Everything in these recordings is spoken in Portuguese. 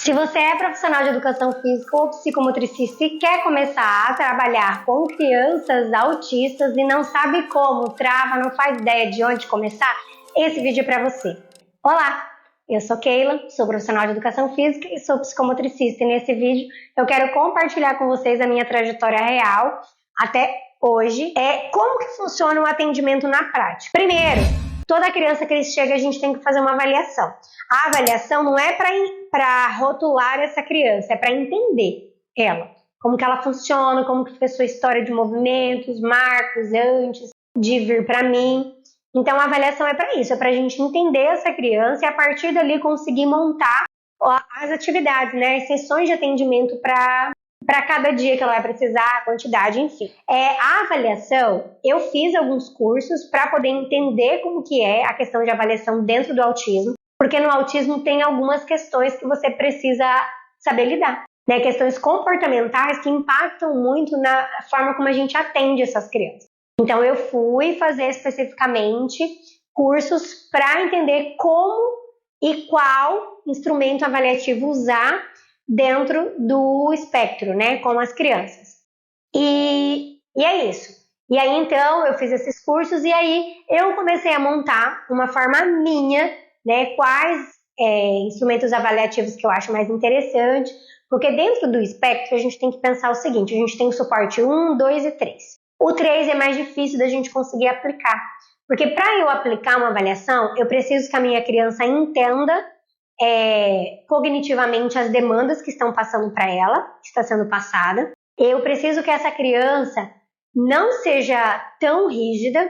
Se você é profissional de educação física ou psicomotricista e quer começar a trabalhar com crianças autistas e não sabe como, trava, não faz ideia de onde começar, esse vídeo é para você. Olá, eu sou Keila, sou profissional de educação física e sou psicomotricista, e nesse vídeo eu quero compartilhar com vocês a minha trajetória real até hoje, como que funciona o atendimento na prática. Primeiro, toda criança que chega a gente tem que fazer uma avaliação. A avaliação não é para rotular essa criança, é para entender ela, como que ela funciona, como que foi sua história de movimentos, marcos antes de vir para mim. Então a avaliação é para isso, é para a gente entender essa criança e a partir dali conseguir montar as atividades, né, as sessões de atendimento para cada dia que ela vai precisar, a quantidade, enfim. A avaliação, eu fiz alguns cursos para poder entender como que é a questão de avaliação dentro do autismo, porque no autismo tem algumas questões que você precisa saber lidar, né? Questões comportamentais que impactam muito na forma como a gente atende essas crianças. Então eu fui fazer especificamente cursos para entender como e qual instrumento avaliativo usar dentro do espectro, né, com as crianças. E é isso. E aí, então, eu fiz esses cursos e aí eu comecei a montar uma forma minha, né, quais instrumentos avaliativos que eu acho mais interessante, porque dentro do espectro a gente tem que pensar o seguinte, a gente tem o suporte 1, 2 e 3. O 3 é mais difícil da gente conseguir aplicar, porque para eu aplicar uma avaliação, eu preciso que a minha criança entenda cognitivamente as demandas que estão passando para ela, que está sendo passada. Eu preciso que essa criança não seja tão rígida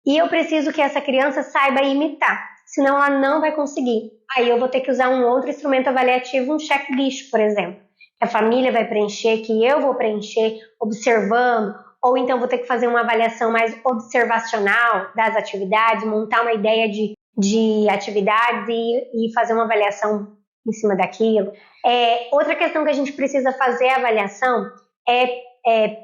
e eu preciso que essa criança saiba imitar, senão ela não vai conseguir. Aí eu vou ter que usar um outro instrumento avaliativo, um checklist, por exemplo, que a família vai preencher, que eu vou preencher observando, ou então vou ter que fazer uma avaliação mais observacional das atividades, montar uma ideia de atividades e fazer uma avaliação em cima daquilo. Outra questão que a gente precisa fazer a avaliação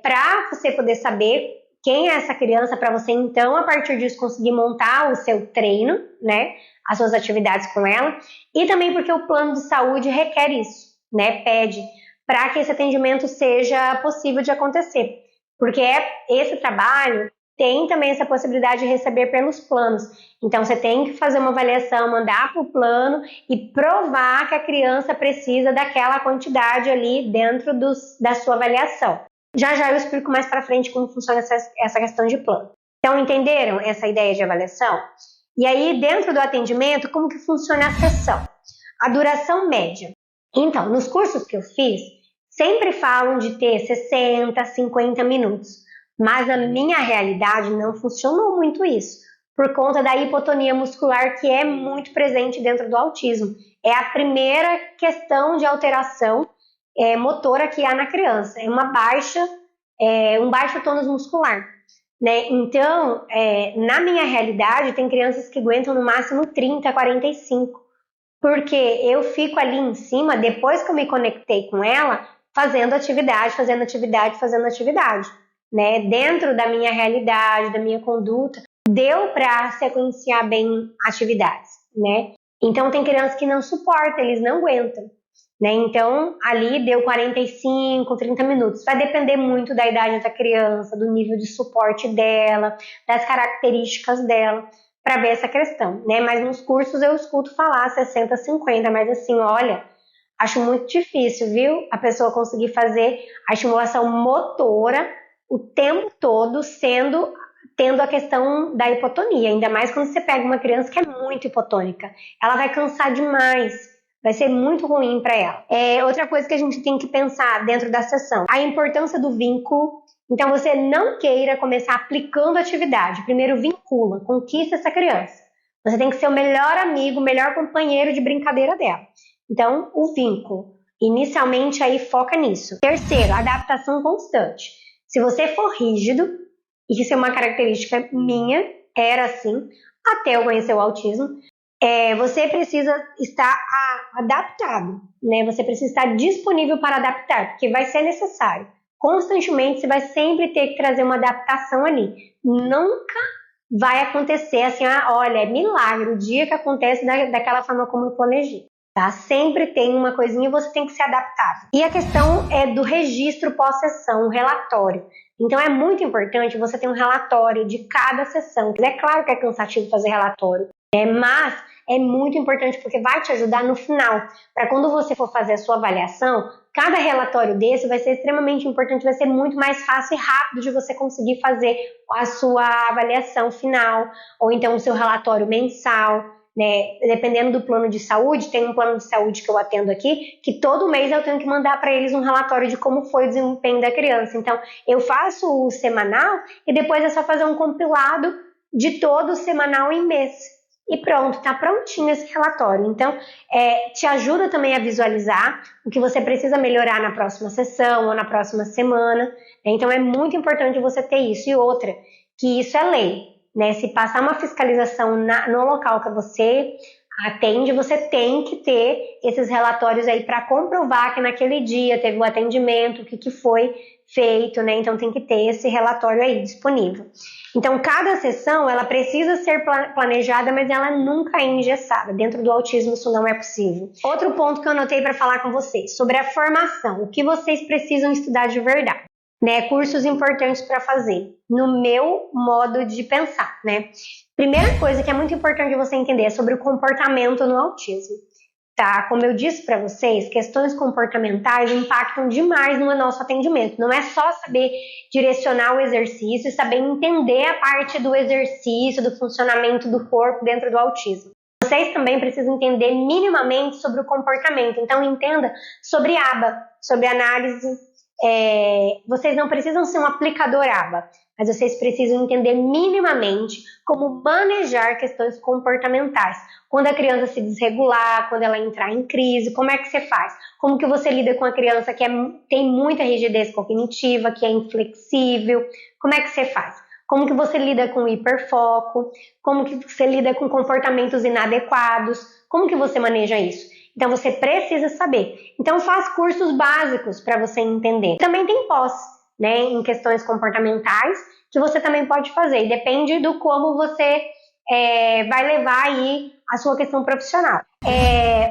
para você poder saber quem é essa criança, para você então, a partir disso, conseguir montar o seu treino, né, as suas atividades com ela, e também porque o plano de saúde requer isso, né, pede para que esse atendimento seja possível de acontecer, porque esse trabalho tem também essa possibilidade de receber pelos planos. Então, você tem que fazer uma avaliação, mandar para o plano e provar que a criança precisa daquela quantidade ali dentro da sua avaliação. Já eu explico mais para frente como funciona essa questão de plano. Então, entenderam essa ideia de avaliação? E aí, dentro do atendimento, como que funciona a sessão? A duração média. Então, nos cursos que eu fiz, sempre falam de ter 60, 50 minutos. Mas na minha realidade não funcionou muito isso, por conta da hipotonia muscular que é muito presente dentro do autismo. É a primeira questão de alteração motora que há na criança, é um baixo tônus muscular, né? Então, na minha realidade, tem crianças que aguentam no máximo 30, 45, porque eu fico ali em cima, depois que eu me conectei com ela, fazendo atividade, né? Dentro da minha realidade, da minha conduta, deu para sequenciar bem atividades, né? Então tem crianças que não suportam, eles não aguentam, né? Então ali deu 45, 30 minutos. Vai depender muito da idade da criança, do nível de suporte dela, das características dela, para ver essa questão, né? Mas nos cursos eu escuto falar 60, 50, mas assim, olha, acho muito difícil, viu? A pessoa conseguir fazer a estimulação motora o tempo todo tendo a questão da hipotonia, ainda mais quando você pega uma criança que é muito hipotônica. Ela vai cansar demais, vai ser muito ruim para ela. Outra coisa que a gente tem que pensar dentro da sessão, a importância do vínculo. Então você não queira começar aplicando atividade, primeiro vincula, conquista essa criança. Você tem que ser o melhor amigo, o melhor companheiro de brincadeira dela. Então, o vínculo, inicialmente aí foca nisso. Terceiro, adaptação constante. Se você for rígido, e isso é uma característica minha, era assim, até eu conhecer o autismo, você precisa estar adaptado, né? Você precisa estar disponível para adaptar, porque vai ser necessário. Constantemente você vai sempre ter que trazer uma adaptação ali. Nunca vai acontecer assim, olha, é milagre o dia que acontece daquela forma como eu planejei. tá? Sempre tem uma coisinha e você tem que se adaptar. E a questão é do registro pós-sessão, um relatório. Então é muito importante você ter um relatório de cada sessão. É claro que é cansativo fazer relatório, mas é muito importante porque vai te ajudar no final. Para quando você for fazer a sua avaliação, cada relatório desse vai ser extremamente importante, vai ser muito mais fácil e rápido de você conseguir fazer a sua avaliação final, ou então o seu relatório mensal, né? Dependendo do plano de saúde, tem um plano de saúde que eu atendo aqui, que todo mês eu tenho que mandar para eles um relatório de como foi o desempenho da criança. Então, eu faço o semanal e depois é só fazer um compilado de todo o semanal em mês. E pronto, tá prontinho esse relatório. Então, te ajuda também a visualizar o que você precisa melhorar na próxima sessão ou na próxima semana, né? Então, é muito importante você ter isso. E outra, que isso é lei, né? Se passar uma fiscalização no local que você atende, você tem que ter esses relatórios aí para comprovar que naquele dia teve o atendimento, o que foi feito, né? Então tem que ter esse relatório aí disponível. Então cada sessão ela precisa ser planejada, mas ela nunca é engessada. Dentro do autismo isso não é possível. Outro ponto que eu anotei para falar com vocês, sobre a formação, o que vocês precisam estudar de verdade, né? Cursos importantes para fazer, no meu modo de pensar, né? Primeira coisa que é muito importante você entender é sobre o comportamento no autismo. Tá? Como eu disse para vocês, questões comportamentais impactam demais no nosso atendimento. Não é só saber direcionar o exercício, saber entender a parte do exercício, do funcionamento do corpo dentro do autismo. Vocês também precisam entender minimamente sobre o comportamento. Então, entenda sobre ABA, sobre análise. Vocês não precisam ser um aplicador ABA, mas vocês precisam entender minimamente como manejar questões comportamentais. Quando a criança se desregular, quando ela entrar em crise, como é que você faz? Como que você lida com a criança que tem muita rigidez cognitiva, que é inflexível? Como é que você faz? Como que você lida com hiperfoco? Como que você lida com comportamentos inadequados? Como que você maneja isso? Então você precisa saber. Então faz cursos básicos para você entender. Também tem pós, né, em questões comportamentais, que você também pode fazer. E depende do como você vai levar aí a sua questão profissional.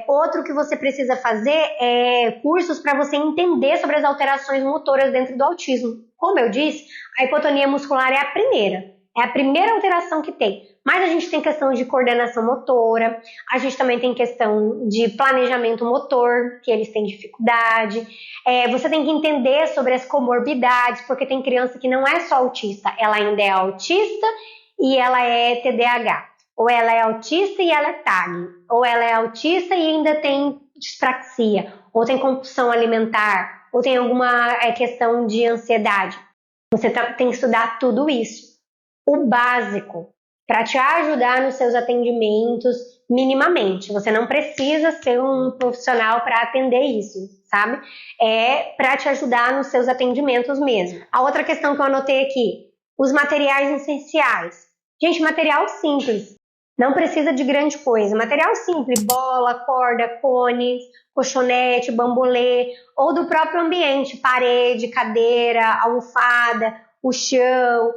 Outro que você precisa fazer é cursos para você entender sobre as alterações motoras dentro do autismo. Como eu disse, a hipotonia muscular é a primeira alteração que tem. Mas a gente tem questão de coordenação motora, a gente também tem questão de planejamento motor, que eles têm dificuldade. Você tem que entender sobre as comorbidades, porque tem criança que não é só autista, ela ainda é autista e ela é TDAH. Ou ela é autista e ela é TAG. Ou ela é autista e ainda tem dispraxia. Ou tem compulsão alimentar. Ou tem alguma questão de ansiedade. Você tem que estudar tudo isso. O básico, para te ajudar nos seus atendimentos minimamente. Você não precisa ser um profissional para atender isso, sabe? É para te ajudar nos seus atendimentos mesmo. A outra questão que eu anotei aqui, os materiais essenciais. Gente, material simples. Não precisa de grande coisa. Material simples, bola, corda, cones, colchonete, bambolê, ou do próprio ambiente, parede, cadeira, almofada, o chão,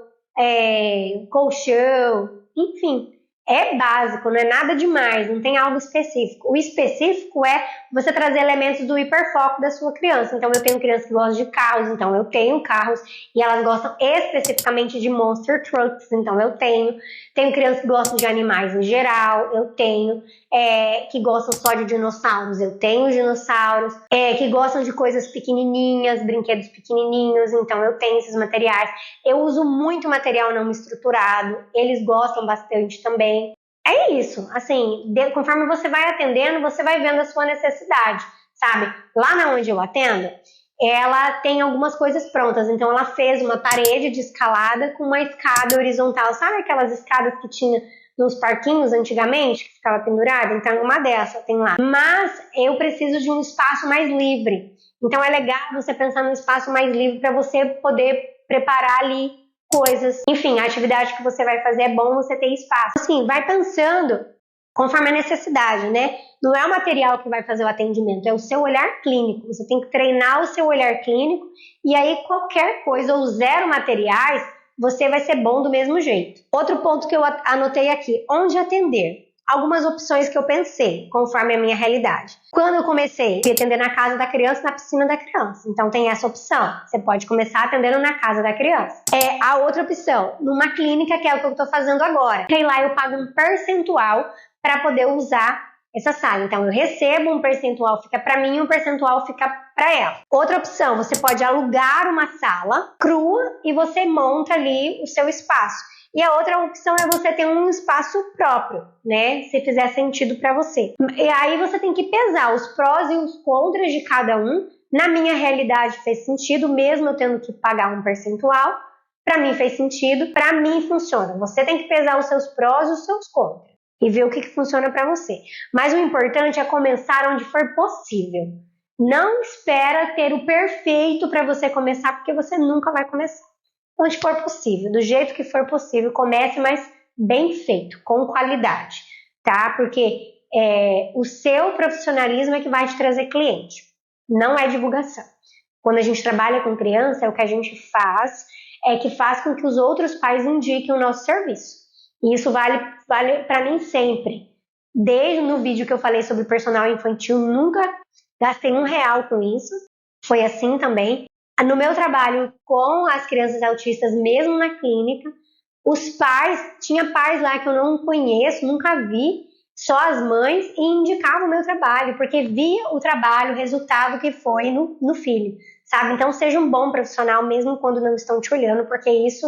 colchão, enfim. É básico, não é nada demais, não tem algo específico. O específico é você trazer elementos do hiperfoco da sua criança. Então, eu tenho crianças que gostam de carros, então eu tenho carros, e elas gostam especificamente de monster trucks, então eu tenho. Tenho crianças que gostam de animais em geral, eu tenho. Que gostam só de dinossauros, eu tenho dinossauros. Que gostam de coisas pequenininhas, brinquedos pequenininhos, então eu tenho esses materiais. Eu uso muito material não estruturado, eles gostam bastante também. É isso, assim, conforme você vai atendendo, você vai vendo a sua necessidade, sabe? Lá na onde eu atendo, ela tem algumas coisas prontas, então ela fez uma parede de escalada com uma escada horizontal, sabe aquelas escadas que tinha nos parquinhos antigamente, que ficava pendurada? Então uma dessa tem lá. Mas eu preciso de um espaço mais livre, então é legal você pensar num espaço mais livre para você poder preparar ali coisas. Enfim, a atividade que você vai fazer é bom você ter espaço. Assim, vai pensando conforme a necessidade, né? Não é o material que vai fazer o atendimento, é o seu olhar clínico. Você tem que treinar o seu olhar clínico e aí qualquer coisa ou zero materiais, você vai ser bom do mesmo jeito. Outro ponto que eu anotei aqui, onde atender? algumas opções que eu pensei, conforme a minha realidade. Quando eu comecei a atender na casa da criança, na piscina da criança. Então tem essa opção. Você pode começar atendendo na casa da criança. A outra opção, numa clínica, que é o que eu estou fazendo agora. E lá eu pago um percentual para poder usar essa sala. Então eu recebo um percentual, fica para mim, um percentual fica para ela. Outra opção, você pode alugar uma sala crua e você monta ali o seu espaço. E a outra opção é você ter um espaço próprio, né? Se fizer sentido para você. E aí você tem que pesar os prós e os contras de cada um. Na minha realidade fez sentido, mesmo eu tendo que pagar um percentual. Para mim fez sentido, para mim funciona. Você tem que pesar os seus prós e os seus contras e ver o que funciona para você. Mas o importante é começar onde for possível. Não espera ter o perfeito para você começar, porque você nunca vai começar. Onde for possível, do jeito que for possível, comece, mas bem feito, com qualidade, tá? Porque o seu profissionalismo é que vai te trazer cliente, não é divulgação. Quando a gente trabalha com criança, o que a gente faz é que faz com que os outros pais indiquem o nosso serviço. E isso vale para mim sempre. Desde no vídeo que eu falei sobre personal infantil, nunca gastei R$1 com isso. Foi assim também. No meu trabalho com as crianças autistas, mesmo na clínica, os pais, tinha pais lá que eu não conheço, nunca vi, só as mães, e indicavam o meu trabalho, porque via o trabalho, o resultado que foi no filho, sabe? Então seja um bom profissional, mesmo quando não estão te olhando, porque isso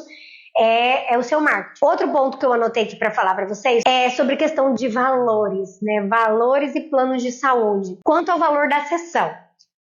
é o seu marketing. Outro ponto que eu anotei aqui para falar para vocês é sobre questão de valores, né? Valores e planos de saúde. Quanto ao valor da sessão,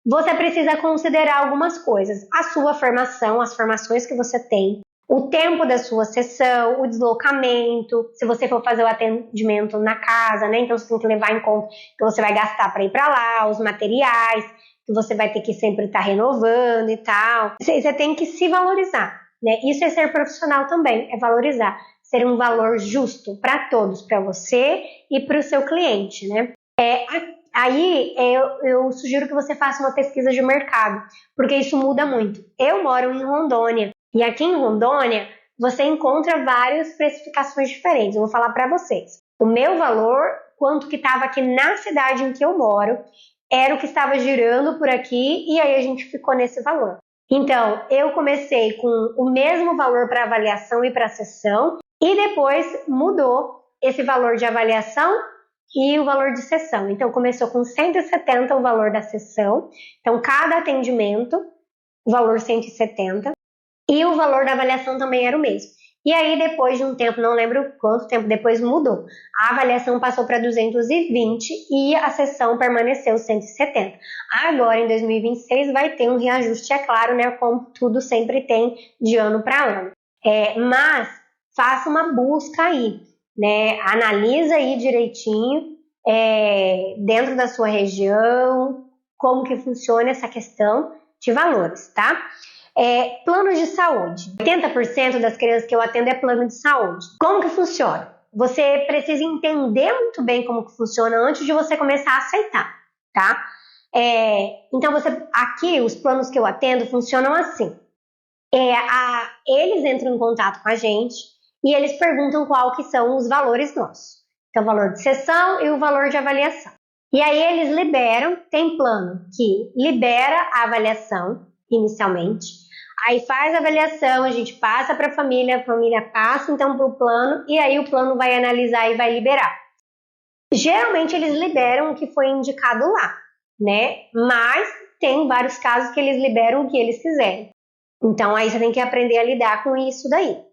você precisa considerar algumas coisas. A sua formação, as formações que você tem, o tempo da sua sessão, o deslocamento, se você for fazer o atendimento na casa, né? Então você tem que levar em conta que você vai gastar para ir para lá, os materiais, que você vai ter que sempre estar renovando e tal. Você tem que se valorizar, né? Isso é ser profissional também, é valorizar. Ser um valor justo para todos, para você e para o seu cliente, né? Aí eu sugiro que você faça uma pesquisa de mercado, porque isso muda muito. Eu moro em Rondônia, e aqui em Rondônia você encontra várias precificações diferentes. Eu vou falar para vocês. O meu valor, quanto que estava aqui na cidade em que eu moro, era o que estava girando por aqui, e aí a gente ficou nesse valor. Então, eu comecei com o mesmo valor para avaliação e para sessão, e depois mudou esse valor de avaliação e o valor de sessão. Então, começou com 170 o valor da sessão. Então, cada atendimento, o valor 170. E o valor da avaliação também era o mesmo. E aí, depois de um tempo, não lembro quanto tempo depois, mudou. A avaliação passou para 220 e a sessão permaneceu 170. Agora, em 2026, vai ter um reajuste, é claro, né? Como tudo sempre tem de ano para ano. Mas, faça uma busca aí, né? Analisa aí direitinho, dentro da sua região, como que funciona essa questão de valores, tá? Planos de saúde. 80% das crianças que eu atendo é plano de saúde. Como que funciona? Você precisa entender muito bem como que funciona antes de você começar a aceitar, tá? Então, aqui, os planos que eu atendo funcionam assim. Eles entram em contato com a gente e eles perguntam qual que são os valores nossos. Então, o valor de sessão e o valor de avaliação. E aí eles liberam, tem plano que libera a avaliação inicialmente, aí faz a avaliação, a gente passa para a família passa então para o plano, e aí o plano vai analisar e vai liberar. Geralmente eles liberam o que foi indicado lá, né? Mas tem vários casos que eles liberam o que eles quiserem. Então aí você tem que aprender a lidar com isso daí.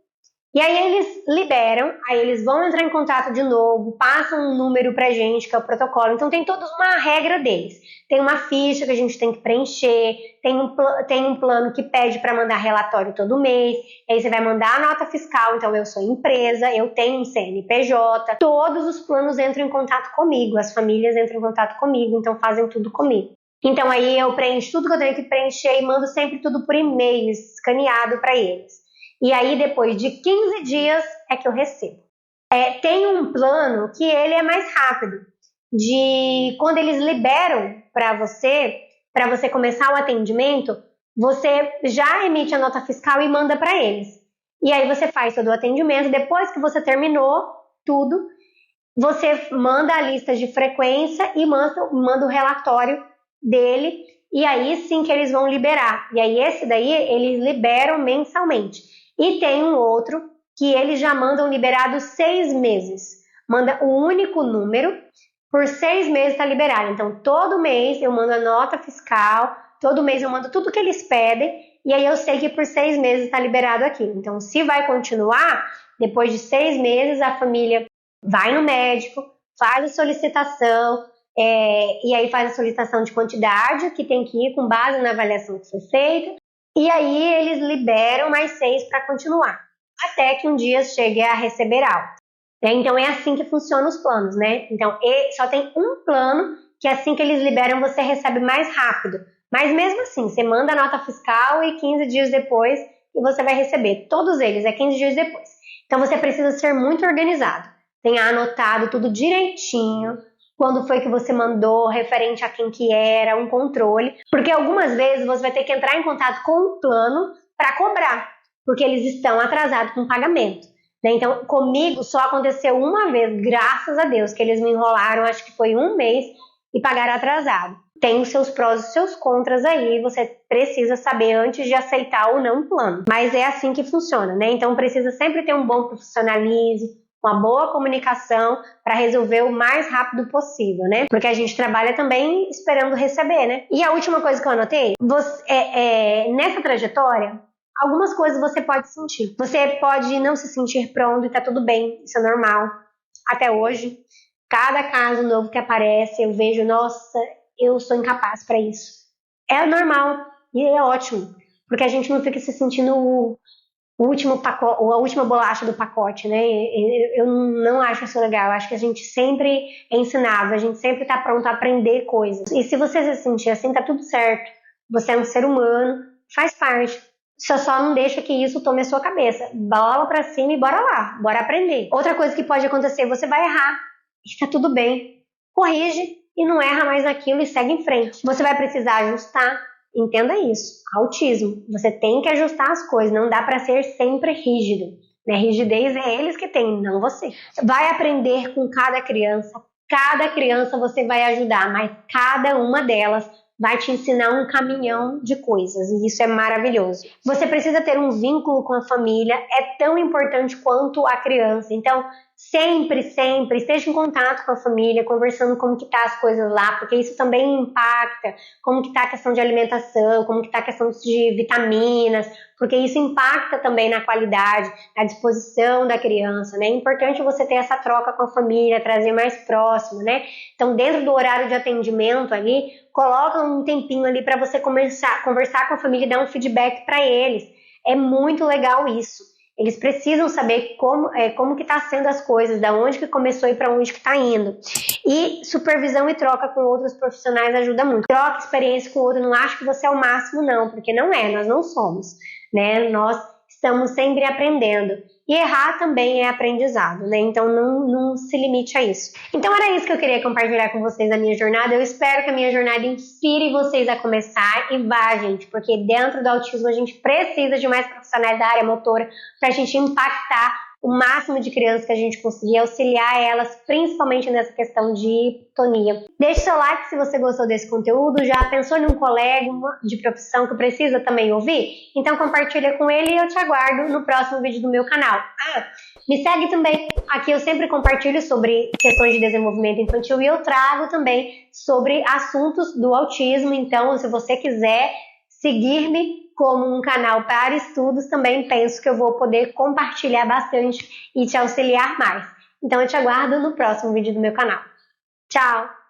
E aí eles liberam, aí eles vão entrar em contato de novo, passam um número pra gente, que é o protocolo. Então tem toda uma regra deles. Tem uma ficha que a gente tem que preencher, tem um plano que pede para mandar relatório todo mês, aí você vai mandar a nota fiscal, então eu sou empresa, eu tenho um CNPJ, todos os planos entram em contato comigo, as famílias entram em contato comigo, então fazem tudo comigo. Então aí eu preencho tudo que eu tenho que preencher e mando sempre tudo por e-mail, escaneado para eles. E aí, depois de 15 dias, é que eu recebo. Tem um plano que ele é mais rápido. Quando eles liberam para você começar o atendimento, você já emite a nota fiscal e manda para eles. E aí você faz todo o atendimento. Depois que você terminou tudo, você manda a lista de frequência e manda o relatório dele, e aí sim que eles vão liberar. E aí esse daí eles liberam mensalmente. E tem um outro que eles já mandam liberado 6 meses. Manda o único número, por 6 meses está liberado. Então todo mês eu mando a nota fiscal, todo mês eu mando tudo que eles pedem, e aí eu sei que por 6 meses está liberado aquilo. Então se vai continuar, depois de 6 meses a família vai no médico, faz a solicitação, e aí faz a solicitação de quantidade, que tem que ir com base na avaliação que foi feita, e aí eles liberam mais 6 para continuar, até que um dia chegue a receber alta. Então é assim que funcionam os planos, né? Então só tem um plano que assim que eles liberam você recebe mais rápido, mas mesmo assim, você manda a nota fiscal e 15 dias depois você vai receber. Todos eles é 15 dias depois. Então você precisa ser muito organizado. Tenha anotado tudo direitinho, quando foi que você mandou, referente a quem que era, um controle, porque algumas vezes você vai ter que entrar em contato com o plano para cobrar, porque eles estão atrasados com o pagamento. Né? Então, comigo só aconteceu uma vez, graças a Deus, que eles me enrolaram, acho que foi 1 mês, e pagaram atrasado. Tem os seus prós e os seus contras aí, você precisa saber antes de aceitar ou não o plano. Mas é assim que funciona, né? Então precisa sempre ter um bom profissionalismo, uma boa comunicação para resolver o mais rápido possível, né? Porque a gente trabalha também esperando receber, né? E a última coisa que eu anotei, nessa trajetória, algumas coisas você pode sentir. Você pode não se sentir pronto e tá tudo bem, isso é normal. Até hoje, cada caso novo que aparece, eu vejo, nossa, eu sou incapaz para isso. É normal e é ótimo, porque a gente não fica se sentindo o último pacote, a última bolacha do pacote, né? Eu não acho isso legal. Eu acho que a gente sempre é ensinado, a gente sempre tá pronto a aprender coisas. E se você se sentir assim, tá tudo certo. Você é um ser humano, faz parte. Só não deixa que isso tome a sua cabeça. Bola pra cima e bora lá, bora aprender. Outra coisa que pode acontecer, você vai errar. E tá tudo bem. Corrige e não erra mais naquilo e segue em frente. Você vai precisar ajustar. Entenda isso, autismo, você tem que ajustar as coisas, não dá para ser sempre rígido, né? Rigidez é eles que têm, não você. Vai aprender com cada criança você vai ajudar, mas cada uma delas vai te ensinar um caminhão de coisas, e isso é maravilhoso. Você precisa ter um vínculo com a família, é tão importante quanto a criança, então sempre esteja em contato com a família, conversando como que tá as coisas lá, porque isso também impacta como que tá a questão de alimentação, como que tá a questão de vitaminas, porque isso impacta também na qualidade, na disposição da criança, né? É importante você ter essa troca com a família, trazer mais próximo, né? Então, dentro do horário de atendimento ali, coloca um tempinho ali para você conversar com a família e dar um feedback para eles. É muito legal isso. Eles precisam saber como que está sendo as coisas, da onde que começou e para onde que está indo. E supervisão e troca com outros profissionais ajuda muito. Troca experiência com o outro, não acho que você é o máximo não, porque não é, nós não somos, né? Nós estamos sempre aprendendo. E errar também é aprendizado, né? Então não se limite a isso. Então era isso que eu queria compartilhar com vocês da minha jornada. Eu espero que a minha jornada inspire vocês a começar e vá, gente, porque dentro do autismo a gente precisa de mais profissionais da área motora para a gente impactar o máximo de crianças que a gente conseguir, auxiliar elas, principalmente nessa questão de hipotonia. Deixe seu like se você gostou desse conteúdo, já pensou em um colega de profissão que precisa também ouvir? Então compartilha com ele e eu te aguardo no próximo vídeo do meu canal. Me segue também, aqui eu sempre compartilho sobre questões de desenvolvimento infantil e eu trago também sobre assuntos do autismo, então se você quiser seguir-me como um canal para estudos, também penso que eu vou poder compartilhar bastante e te auxiliar mais. Então eu te aguardo no próximo vídeo do meu canal. Tchau!